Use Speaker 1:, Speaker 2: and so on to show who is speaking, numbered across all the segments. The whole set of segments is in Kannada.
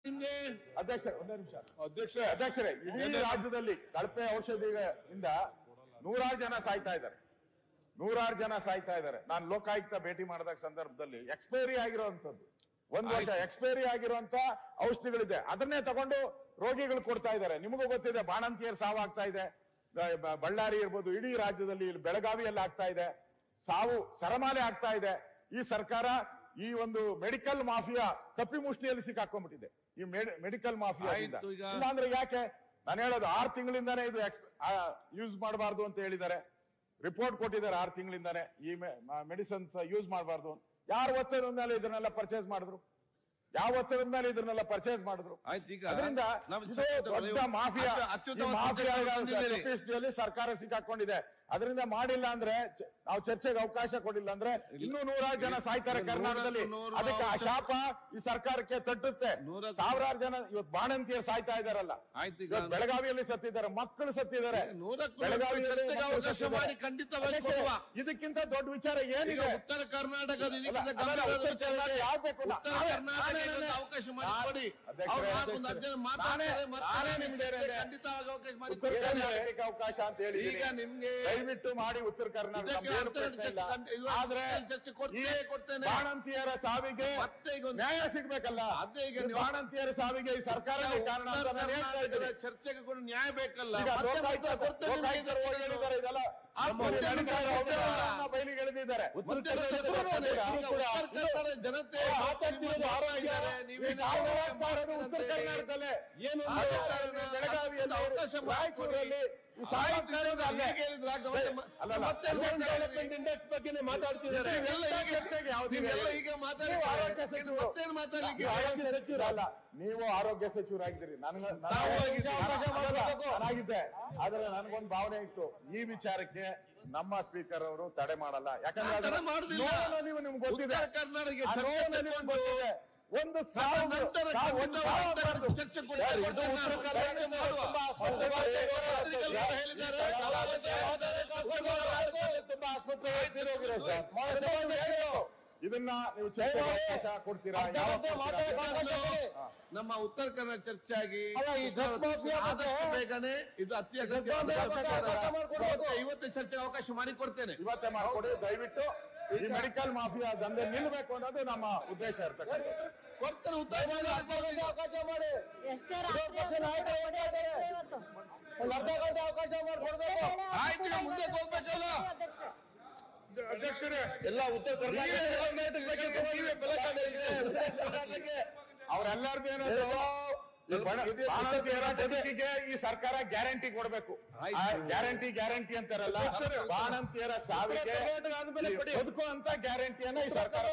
Speaker 1: ನಿಮ್ಗೆ
Speaker 2: ಅಧ್ಯಕ್ಷರೇ ಇಡೀ ರಾಜ್ಯದಲ್ಲಿ ಕಳಪೆ ಔಷಧಿಯಿಂದ ನೂರಾರು ಜನ ಸಾಯ್ತಾ ಇದ್ದಾರೆ. ನಾನು ಲೋಕಾಯುಕ್ತ ಭೇಟಿ ಮಾಡಿದ ಸಂದರ್ಭದಲ್ಲಿ ಎಕ್ಸ್ಪೈರಿ ಆಗಿರುವಂತದ್ದು 1 ವರ್ಷ ಎಕ್ಸ್ಪೈರಿ ಆಗಿರುವಂತ ಔಷಧಿಗಳಿದೆ, ಅದನ್ನೇ ತಗೊಂಡು ರೋಗಿಗಳು ಕೊಡ್ತಾ ಇದ್ದಾರೆ. ನಿಮಗೂ ಗೊತ್ತಿದೆ, ಬಾಣಂತಿಯರ್ ಸಾವಾಗ್ತಾ ಇದೆ. ಬಳ್ಳಾರಿ ಇರ್ಬೋದು, ಇಡೀ ರಾಜ್ಯದಲ್ಲಿ ಇಲ್ಲಿ ಬೆಳಗಾವಿಯಲ್ಲಿ ಆಗ್ತಾ ಇದೆ, ಸಾವು ಸರಮಾಲೆ ಆಗ್ತಾ ಇದೆ. ಈ ಸರ್ಕಾರ ಈ ಒಂದು ಮೆಡಿಕಲ್ ಮಾಫಿಯಾ ಕಪ್ಪಿ ಮುಷ್ಟಿಯಲ್ಲಿ ಸಿಕ್ಕಾಕೊಂಡ್ಬಿಟ್ಟಿದೆ. ಈ ಮೆಡಿಕಲ್ ಮಾಫಿಯಾ ಇಲ್ಲ ಅಂದ್ರೆ ಯಾಕೆ ನಾನು ಹೇಳೋದು 6 ತಿಂಗಳಿಂದಾನೇ ಇದು ಯೂಸ್ ಮಾಡಬಾರ್ದು ಅಂತ ಹೇಳಿದ್ದಾರೆ. ರಿಪೋರ್ಟ್ ಕೊಟ್ಟಿದ್ದಾರೆ 6 ತಿಂಗಳಿಂದಾನೇ ಈ ಮೆಡಿಸಿನ್ಸ್ ಯೂಸ್ ಮಾಡಬಾರ್ದು. ಯಾರು ಒತ್ತಡದ ಮೇಲೆ ಇದನ್ನೆಲ್ಲ ಪರ್ಚೇಸ್ ಮಾಡಿದ್ರು? ಯಾವ ಒತ್ತಡದ ಮೇಲೆ ಇದನ್ನೆಲ್ಲ ಪರ್ಚೇಸ್ ಮಾಡಿದ್ರು? ಅದರಿಂದ ದೊಡ್ಡ ಮಾಫಿಯಾ ಸರ್ಕಾರ ಸಿಕ್ಕಾಕೊಂಡಿದೆ. ಅದರಿಂದ ಮಾಡಿಲ್ಲ ಅಂದ್ರೆ, ನಾವು ಚರ್ಚೆಗೆ ಅವಕಾಶ ಕೊಡಿಲ್ಲ ಅಂದ್ರೆ ಇನ್ನೂ 100 ಜನ ಸಾಯ್ತಾರೆ ಕರ್ನಾಟಕದಲ್ಲಿ. ಅದಕ್ಕೆ ಆ ಶಾಪ ಈ ಸರ್ಕಾರಕ್ಕೆ ತಟ್ಟುತ್ತೆ. ಸಾವಿರಾರು ಜನ ಇವತ್ತು ಬಾಣಂತಿಯರು ಸಾಯ್ತಾ ಇದಾರಲ್ಲ, ಬೆಳಗಾವಿಯಲ್ಲಿ ಸತ್ತಿದ್ದಾರೆ, ಮಕ್ಕಳು ಸತ್ತಿದ್ದಾರೆ. ಬೆಳಗಾವಿಯಲ್ಲಿ ಇದಕ್ಕಿಂತ ದೊಡ್ಡ ವಿಚಾರ ಏನಿದೆ?
Speaker 1: ಉತ್ತರ ಕರ್ನಾಟಕದ ಅವಕಾಶ ಮಾಡಿಕೊಡಿ.
Speaker 2: ಅವಕಾಶ ಅಂತ ಹೇಳಿ ನಿಮ್ಗೆ ದಯವಿಟ್ಟು ಮಾಡಿ. ಉತ್ತರ ಕರ್ನಾಟಕ ಬಾಣಂತಿಯರ ಸಾವಿಗೆ ನ್ಯಾಯ ಸಿಗ್ಬೇಕಲ್ಲ. ಬಾಣಂತಿಯರ ಸಾವಿಗೆ ಈ ಸರ್ಕಾರ ಕಾರಣ.
Speaker 1: ಚರ್ಚೆಗೆ ಕೂಡ ನ್ಯಾಯ ಬೇಕಲ್ಲ.
Speaker 2: ಇದೆಲ್ಲ ಬಯಲಿಗೆ ಎಳೆದಿದ್ದಾರೆ.
Speaker 1: ಜನತೆ
Speaker 2: ಉತ್ತರ ಕರ್ನಾಟಕದಲ್ಲೇ ಏನು ಬೆಳಗಾವಿಯಲ್ಲಿ ರಾಯಚೂರಲ್ಲಿ ನೀವು ಆರೋಗ್ಯ ಸಚಿವರಾಗಿದ್ದೀರಿ, ನನಗಿದ್ದೆ. ಆದ್ರೆ ನನಗೊಂದು ಭಾವನೆ ಇತ್ತು, ಈ ವಿಚಾರಕ್ಕೆ ನಮ್ಮ ಸ್ಪೀಕರ್ ಅವರು ತಡೆ ಮಾಡಲ್ಲ. ಯಾಕಂದ್ರೆ ನೀವು ನಿಮ್ಗೆ ಗೊತ್ತಿದೆ, ಒಂದು
Speaker 1: ಚರ್ಚೆ
Speaker 2: ಇದನ್ನ ನೀವು ಅವಕಾಶ ಕೊಡ್ತೀರಾ?
Speaker 1: ನಮ್ಮ ಉತ್ತರ ಕನ್ನಡ ಚರ್ಚೆ ಆಗಿ ಬೇಗನೆ ಇದು ಅತಿ ಅಗತ್ಯ. ಇವತ್ತು ಚರ್ಚೆಗೆ ಅವಕಾಶ ಮಾಡಿಕೊಡ್ತೇನೆ.
Speaker 2: ಇವತ್ತೇ ಮಾಡಿಕೊಡಿ ದಯವಿಟ್ಟು. ಈ ಮೆಡಿಕಲ್ ಮಾಫಿಯಾ ದಂಧೆ ನಿಲ್ಬೇಕು ಅನ್ನೋದು ನಮ್ಮ ಉದ್ದೇಶ ಇರ್ತಕ್ಕಂಥ.
Speaker 1: ಕೊಡ್ತಾರೆ, ಉತ್ತರ ಅವಕಾಶ ಮಾಡಿ.
Speaker 2: ಅರ್ಧ ಗಂಟೆ ಅವಕಾಶ ಮಾಡಿಕೊಡ್ಬೇಕು.
Speaker 1: ಆಯ್ತು, ಮುಂದೆ ಹೋಗ್ಬೇಕಲ್ಲ
Speaker 2: ಅಧ್ಯಕ್ಷರೇ.
Speaker 1: ಎಲ್ಲ ಉತ್ತರ ಕರ್ನಾಟಕಕ್ಕೆ
Speaker 2: ಅವರೆಲ್ಲರದ್ದು ಏನದು ಬದುಕಿಗೆ ಈ ಸರ್ಕಾರ ಗ್ಯಾರಂಟಿ ಕೊಡ್ಬೇಕು. ಗ್ಯಾರಂಟಿ ಅಂತಾರಲ್ಲ, ಬಾಣಂತಿಯರ ಸಾವಿಗೆ ಬದುಕು ಅಂತ ಗ್ಯಾರಂಟಿಯನ್ನ ಈ ಸರ್ಕಾರ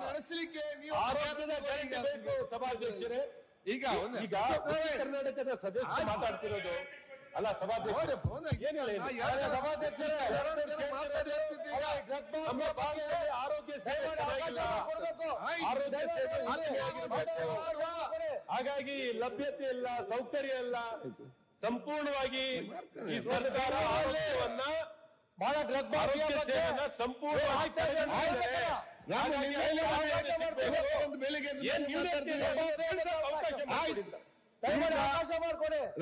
Speaker 1: ನಡೆಸಲಿಕ್ಕೆ
Speaker 2: ಆರೋಗ್ಯದ ಕಡೆಗೆ ಬೇಕು. ಸಭಾಧ್ಯಕ್ಷರೇ, ಈಗ ಕರ್ನಾಟಕದ ಸದಸ್ಯ ಮಾತಾಡ್ತಿರೋದು ಅಲ್ಲ. ಸಭಾಧ್ಯಕ್ಷರೇ ಆರೋಗ್ಯ ಸೇವೆ ಹಾಗಾಗಿ ಲಭ್ಯತೆ ಇಲ್ಲ, ಸೌಕರ್ಯ ಇಲ್ಲ. ಸಂಪೂರ್ಣವಾಗಿ ಈ ಸರ್ಕಾರ ಆರೋಗ್ಯವನ್ನ ಬಹಳ ಆರೋಗ್ಯ ಸೇವೆಯನ್ನ ಸಂಪೂರ್ಣವಾಗಿ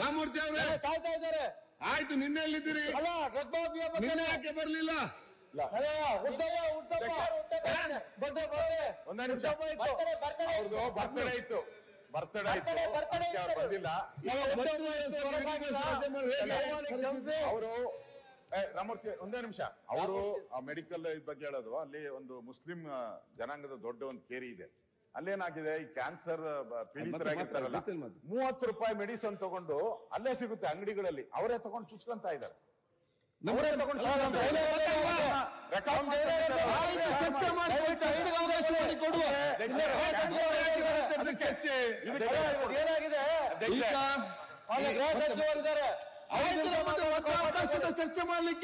Speaker 1: ರಾಮಮೂರ್ತಿ ಅವರೇ ಕಾಯ್ತಾ ಇದ್ದಾರೆ. ಆಯ್ತು, ನಿನ್ನೆ ಎಲ್ಲಿದ್ದೀರಿ? ನಿನ್ನೆ ಯಾಕೆ ಬರ್ಲಿಲ್ಲ?
Speaker 2: ಬರ್ತಡೇ ಇತ್ತು ಬಂದಿಲ್ಲ. ಅವರು ರಾಮಮೂರ್ತಿ ಒಂದೇ ನಿಮಿಷ. ಅವರು ಆ ಮೆಡಿಕಲ್ ಬಗ್ಗೆ ಹೇಳೋದು, ಅಲ್ಲಿ ಒಂದು ಮುಸ್ಲಿಂ ಜನಾಂಗದ ದೊಡ್ಡ ಒಂದು ಕೇರಿ ಇದೆ. ಅಲ್ಲೇನಾಗಿದೆ, ಈ ಕ್ಯಾನ್ಸರ್ ಪೀಡಿತರಾಗಿರ್ತಾರಲ್ಲ, 30 ರೂಪಾಯಿ ಮೆಡಿಸಿನ್ ತಗೊಂಡು ಅಲ್ಲೇ ಸಿಗುತ್ತೆ ಅಂಗಡಿಗಳಲ್ಲಿ, ಅವರೇ ತಗೊಂಡು ಚುಚ್ಕೊಂತ ಇದ್ದಾರೆ.
Speaker 1: ಚರ್ಚೆ ಮಾಡ್ಲಿಕ್ಕೆ